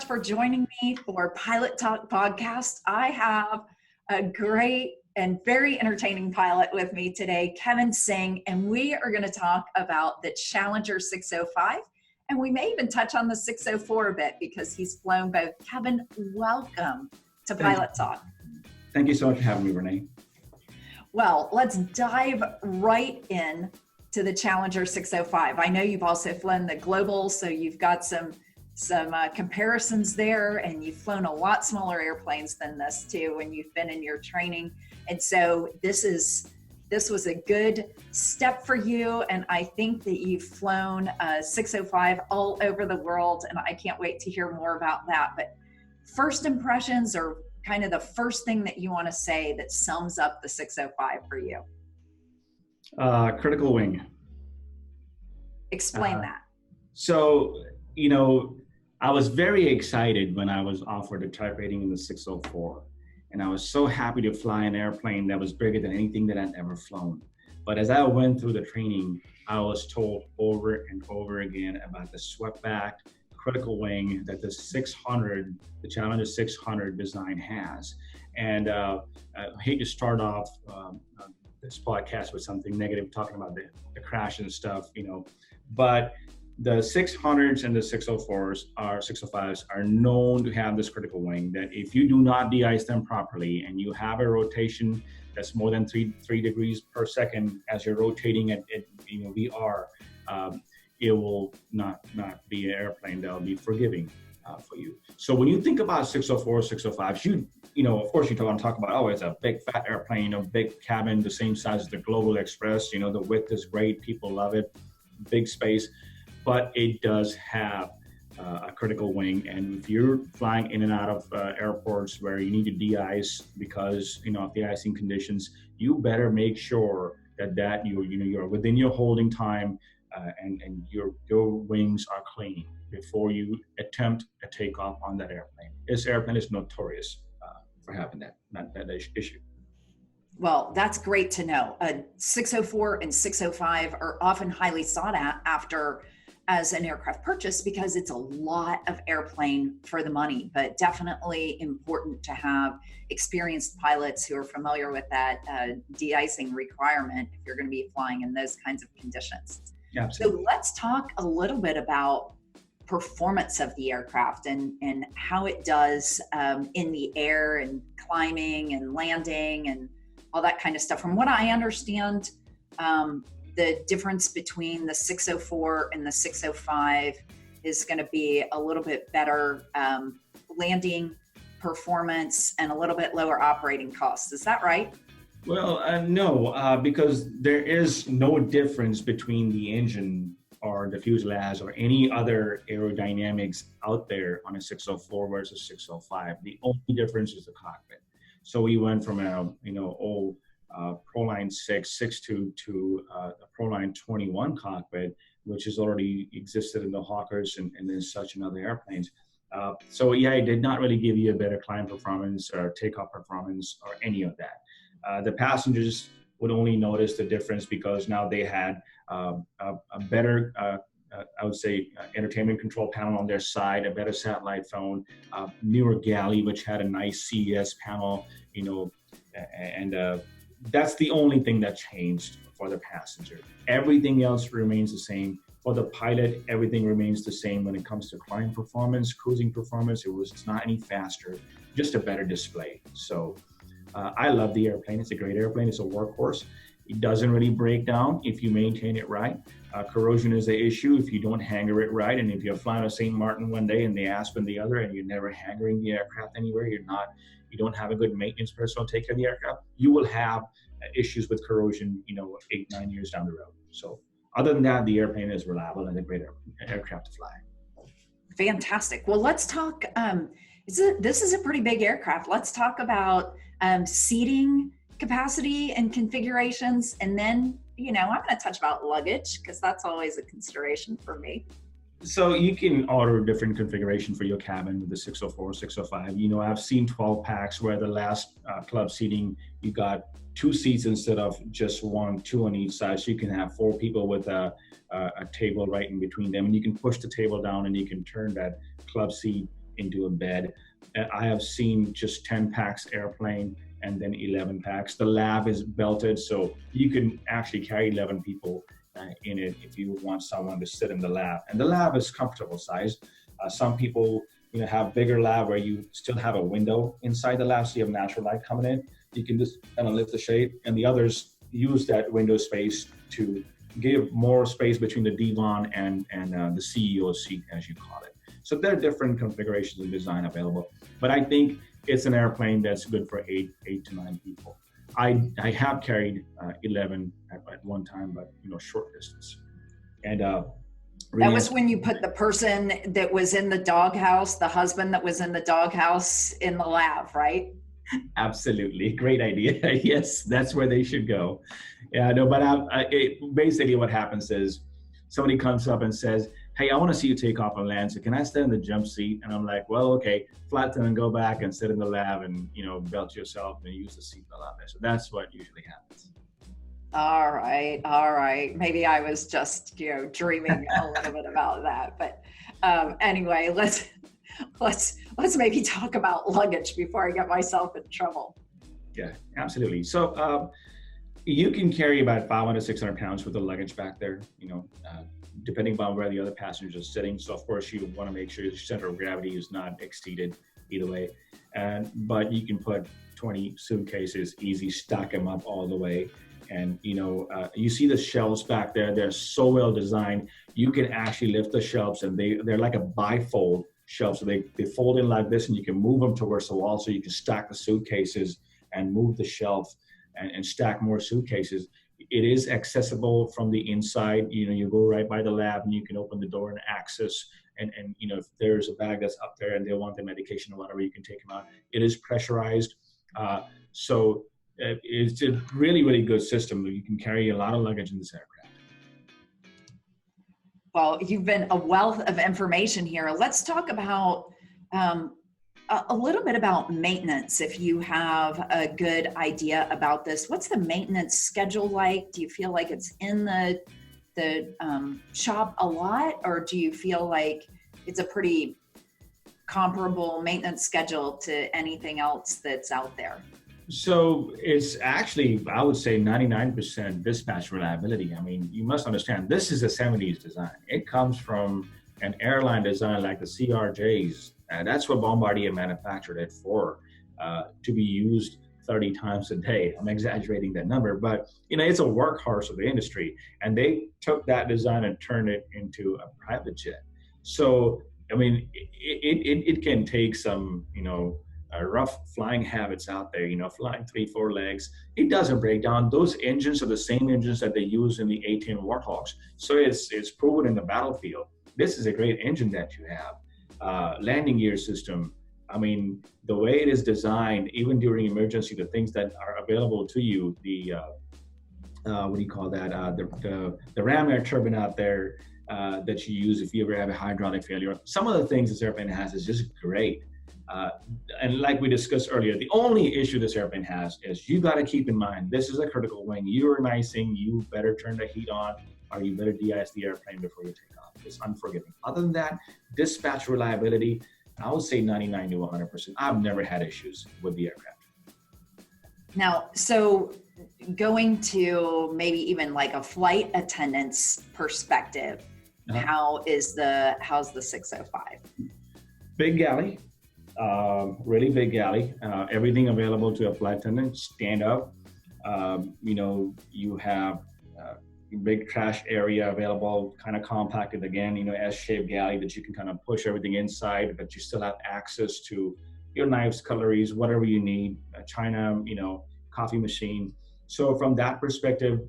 much for joining me for Pilot Talk Podcast. I have a great and very entertaining pilot with me today, Kevin Singh, and we are going to talk about the Challenger 605, and we may even touch on the 604 a bit because he's flown both. Kevin, welcome to Pilot Talk. Thank you so much for having me, Renee. Well, let's dive right in to the Challenger 605. I know you've also flown the Global, so you've got some comparisons there, and you've flown a lot smaller airplanes than this too when you've been in your training. And so this was a good step for you, and I think that you've flown 605 all over the world, and I can't wait to hear more about that. But first impressions, or kind of the first thing that you want to say that sums up the 605 for you? Critical wing. Explain that. So, I was very excited when I was offered a type rating in the 604. And I was so happy to fly an airplane that was bigger than anything that I'd ever flown. But as I went through the training, I was told over and over again about the swept back critical wing that the Challenger 600 design has. And I hate to start off this podcast with something negative, talking about the crash and stuff, but the 600s and the 605s are known to have this critical wing that if you do not de-ice them properly and you have a rotation that's more than 3 degrees per second as you're rotating at VR, it will not be an airplane that will be forgiving for you. So when you think about 604, 605s, of course you talk about, oh, it's a big fat airplane, a big cabin, the same size as the Global Express, the width is great, people love it, big space. But it does have a critical wing, and if you're flying in and out of airports where you need to de-ice because of the icing conditions, you better make sure that you're within your holding time and your wings are clean before you attempt a takeoff on that airplane. This airplane is notorious for having that issue. Well, that's great to know. 604 and 605 are often highly sought after as an aircraft purchase because it's a lot of airplane for the money, but definitely important to have experienced pilots who are familiar with that de-icing requirement if you're going to be flying in those kinds of conditions. Yeah, absolutely. So let's talk a little bit about performance of the aircraft and how it does in the air and climbing and landing and all that kind of stuff. From what I understand, the difference between the 604 and the 605 is going to be a little bit better landing performance and a little bit lower operating costs. Is that right? Well, no, because there is no difference between the engine or the fuselage or any other aerodynamics out there on a 604 versus 605. The only difference is the cockpit. So we went from old Proline 6.2 to the Proline 21 cockpit, which has already existed in the Hawkers and then such and other airplanes. So yeah, it did not really give you a better climb performance or takeoff performance or any of that. The passengers would only notice the difference because now they had a better, I would say, entertainment control panel on their side, a better satellite phone, newer galley, which had a nice CES panel, and that's the only thing that changed for the passenger. Everything else remains the same. For the pilot, everything remains the same when it comes to climb performance, cruising performance. It's not any faster, just a better display. So I love the airplane. It's a great airplane. It's a workhorse. It doesn't really break down if you maintain it right. Corrosion is the issue if you don't hangar it right. And if you're flying a St. Martin one day and the Aspen the other, and you're never hangering the aircraft anywhere, you don't have a good maintenance person take care of the aircraft, you will have issues with corrosion, 8-9 years down the road. So other than that, the airplane is reliable and a great aircraft to fly. Fantastic. Well, let's talk, this is a pretty big aircraft. Let's talk about seating capacity and configurations. And then, I'm going to touch about luggage because that's always a consideration for me. So you can order a different configuration for your cabin with the 604, 605. I've seen 12 packs where the last club seating, you got 2 seats instead of just 1, 2 on each side. So you can have 4 people with a table right in between them. And you can push the table down and you can turn that club seat into a bed. I have seen just 10 packs airplane and then 11 packs. The lab is belted, so you can actually carry 11 people in it if you want someone to sit in the lab. And the lab is comfortable size. Some people have bigger lab where you still have a window inside the lab, so you have natural light coming in. You can just kind of lift the shade, and the others use that window space to give more space between the divan and the CEO seat, as you call it. So there are different configurations and design available, but I think it's an airplane that's good for eight to nine people. I have carried 11 at one time, but short distance. And that was when you put the person that was in the doghouse, the husband that was in the doghouse, in the lab, right? Absolutely, great idea. Yes, that's where they should go. Yeah, no, but basically what happens is somebody comes up and says, "Hey, I want to see you take off and land. So can I stand in the jump seat?" And I'm like, "Well, okay, flat and go back and sit in the lab and belt yourself and use the seatbelt out there." So that's what usually happens. All right. Maybe I was just dreaming a little bit about that. But anyway, let's maybe talk about luggage before I get myself in trouble. Yeah, absolutely. So you can carry about 500 to 600 pounds with the luggage back there, depending upon where the other passengers are sitting. So of course you want to make sure your center of gravity is not exceeded either way. But you can put 20 suitcases easy, stack them up all the way. And you see the shelves back there, they're so well designed. You can actually lift the shelves, and they're like a bifold shelf. So they fold in like this, and you can move them towards the wall, so you can stack the suitcases and move the shelf and stack more suitcases. It is accessible from the inside. You go right by the lab and you can open the door and access. And if there's a bag that's up there and they want the medication or whatever, you can take them out. It is pressurized. So it's a really, really good system. You can carry a lot of luggage in this aircraft. Well, you've been a wealth of information here. Let's talk about a little bit about maintenance. If you have a good idea about this, what's the maintenance schedule like? Do you feel like it's in the shop a lot, or do you feel like it's a pretty comparable maintenance schedule to anything else that's out there? So it's actually, I would say 99% dispatch reliability. I mean, you must understand, this is a 70s design. It comes from an airline design like the CRJs. And that's what Bombardier manufactured it for, to be used 30 times a day. I'm exaggerating that number, but it's a workhorse of the industry. And they took that design and turned it into a private jet. So, I mean, it can take some, rough flying habits out there, flying 3-4 legs. It doesn't break down. Those engines are the same engines that they use in the A-10 Warthogs. So it's proven in the battlefield. This is a great engine that you have. Landing gear system. I mean, the way it is designed, even during emergency, the things that are available to you, the what do you call that? The ram air turbine out there that you use if you ever have a hydraulic failure. Some of the things this airplane has is just great. And like we discussed earlier, the only issue this airplane has is you got to keep in mind, this is a critical wing. You're icing, you better turn the heat on, or you better de-ice the airplane before you take off. It's unforgiving. Other than that, dispatch reliability, I would say 99 to 100%. I've never had issues with the aircraft. Now, so going to maybe even like a flight attendant's perspective, how's the 605? Big galley. Really big galley, everything available to a flight attendant, stand up. You have big trash area available, kind of compacted again, S-shaped galley that you can kind of push everything inside, but you still have access to your knives, cutleries, whatever you need, china, coffee machine. So from that perspective,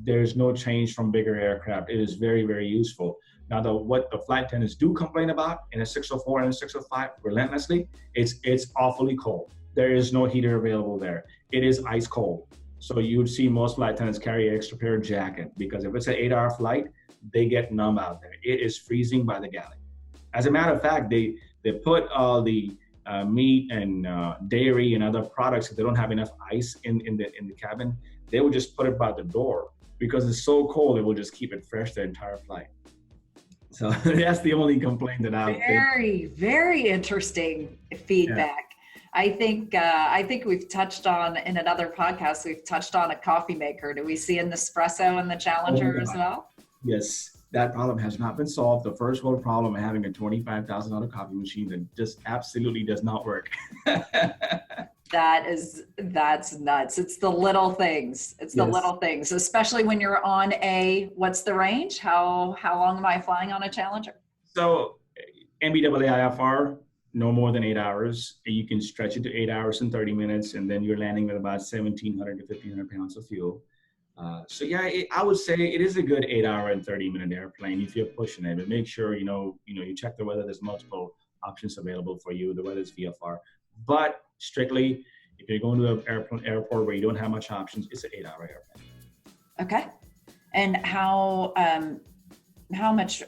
there's no change from bigger aircraft. It is very, very useful. Now, what the flight attendants do complain about in a 604 and a 605 relentlessly, it's awfully cold. There is no heater available there. It is ice cold. So you would see most flight attendants carry an extra pair of jacket, because if it's an 8-hour flight, they get numb out there. It is freezing by the galley. As a matter of fact, they put all the meat and dairy and other products, if they don't have enough ice in the cabin, they will just put it by the door, because it's so cold, it will just keep it fresh the entire flight. So that's the only complaint that I've been. Very, very interesting feedback. I think we've touched on in another podcast, we've touched on a coffee maker. Do we see an Nespresso in the Challenger as well? Yes, that problem has not been solved. The first world problem of having a $25,000 coffee machine that just absolutely does not work. That's nuts. It's the little things. It's the little things, especially when you're on what's the range? How long am I flying on a Challenger? So NBAAIFR, no more than 8 hours. You can stretch it to 8 hours and 30 minutes, and then you're landing with about 1,700 to 1,500 pounds of fuel. So yeah, I would say it is a good 8 hour and 30-minute airplane if you're pushing it. But make sure you check the weather. There's multiple options available for you. The weather's VFR, but strictly if you're going to an airport where you don't have much options, it's an 8 hour airplane. Okay, and how much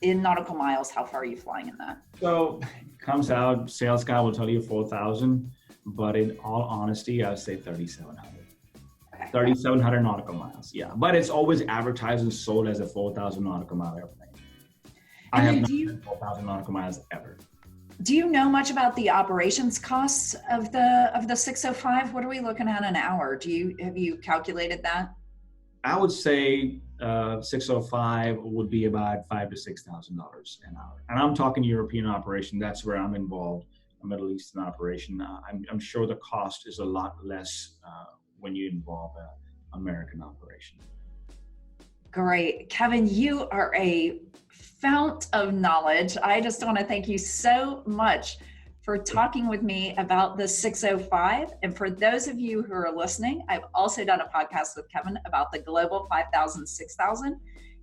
in nautical miles? How far are you flying in that? So it comes out. Sales guy will tell you 4,000, but in all honesty, I would say 3,700. 3,700 nautical miles, yeah. But it's always advertised and sold as a 4,000 nautical mile airplane. I have not done 4,000 nautical miles ever. Do you know much about the operations costs of the 605? What are we looking at an hour? Have you calculated that? I would say 605 would be about $5,000 to $6,000 an hour, and I'm talking European operation. That's where I'm involved, a Middle Eastern operation. I'm sure the cost is a lot less when you involve an American operation. Great. Kevin, you are a fount of knowledge. I just want to thank you so much for talking with me about the 605. And for those of you who are listening, I've also done a podcast with Kevin about the Global 5000, 6000.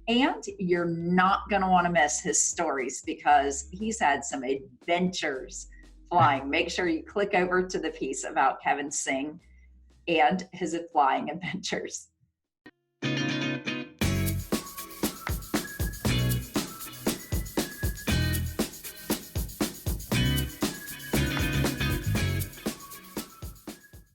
And you're not going to want to miss his stories because he's had some adventures flying. Make sure you click over to the piece about Kevin Singh and his flying adventures.